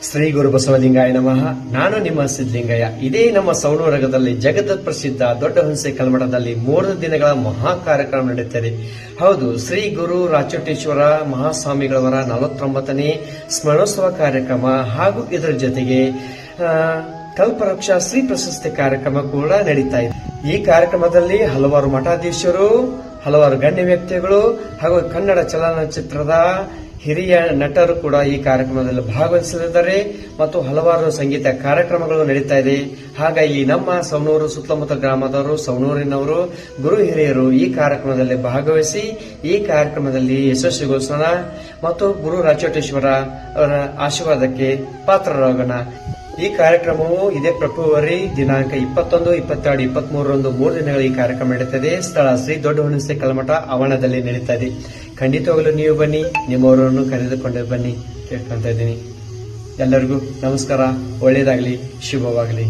ಶ್ರೀ ಗುರು ಬಸವಲಿಂಗಾಯ ನಮಃ. ನಾನು ನಿಮ್ಮ ಸಿದ್ಧಲಿಂಗಯ್ಯ. ಇದೇ ನಮ್ಮ ಸವಣೂರಗದಲ್ಲಿ ಜಗತ್ ಪ್ರಸಿದ್ಧ ದೊಡ್ಡ ಹುಣಸೆ ಕಲ್ಮಠದಲ್ಲಿ 3 ದಿನಗಳ ಮಹಾ ಕಾರ್ಯಕ್ರಮ ನಡೆಯುತ್ತದೆ. ಹೌದು, ಶ್ರೀ ಗುರು ರಾಚೋಟೇಶ್ವರ ಮಹಾಸ್ವಾಮಿಗಳವರ 49ನೇ ಸ್ಮರಣೋತ್ಸವ ಕಾರ್ಯಕ್ರಮ ಹಾಗೂ ಇದರ ಜೊತೆಗೆ ಕಲ್ಪವೃಕ್ಷ ಶ್ರೀ ಪ್ರಶಸ್ತಿ ಕಾರ್ಯಕ್ರಮ ಕೂಡ ನಡೀತಾ ಇದೆ. ಈ ಕಾರ್ಯಕ್ರಮದಲ್ಲಿ ಹಲವಾರು ಮಠಾಧೀಶರು, ಹಲವಾರು ಗಣ್ಯ ವ್ಯಕ್ತಿಗಳು ಹಾಗೂ ಕನ್ನಡ ಚಲನಚಿತ್ರದ ಹಿರಿಯ ನಟರು ಕೂಡ ಈ ಕಾರ್ಯಕ್ರಮದಲ್ಲಿ ಭಾಗವಹಿಸಲಿದ್ದಾರೆ ಮತ್ತು ಹಲವಾರು ಸಂಗೀತ ಕಾರ್ಯಕ್ರಮಗಳು ನಡೀತಾ ಇದೆ. ಹಾಗಾಗಿ ನಮ್ಮ ಸವಣೂರು ಸುತ್ತಮುತ್ತ ಗ್ರಾಮದವರು, ಸವಣೂರಿನವರು, ಗುರು ಹಿರಿಯರು ಈ ಕಾರ್ಯಕ್ರಮದಲ್ಲಿ ಭಾಗವಹಿಸಿ ಈ ಕಾರ್ಯಕ್ರಮದಲ್ಲಿ ಯಶಸ್ವಿಗೊಳಿಸೋಣ ಮತ್ತು ಗುರು ರಾಚೋಟೇಶ್ವರ ಅವರ ಆಶೀರ್ವಾದಕ್ಕೆ ಪಾತ್ರರಾಗೋಣ. ಈ ಕಾರ್ಯಕ್ರಮವು ಇದೇ ಫೆಬ್ರವರಿ ದಿನಾಂಕ 21, 22, 23ರಂದು 3 ದಿನಗಳ ಈ ಕಾರ್ಯಕ್ರಮ ನಡೀತದೆ. ಸ್ಥಳ ಶ್ರೀ ದೊಡ್ಡ ಹುಣಸೆ ಕಲ್ಮಠ ಆವರಣದಲ್ಲಿ ನಡೀತಾ ಇದೆ. ಖಂಡಿತವಾಗಲೂ ನೀವು ಬನ್ನಿ, ನಿಮ್ಮವರನ್ನು ಕರೆದುಕೊಂಡು ಬನ್ನಿ ಕೇಳ್ಕೊಂತ ಇದ್ದೀನಿ. ಎಲ್ಲರಿಗೂ ನಮಸ್ಕಾರ. ಒಳ್ಳೆಯದಾಗಲಿ, ಶುಭವಾಗಲಿ.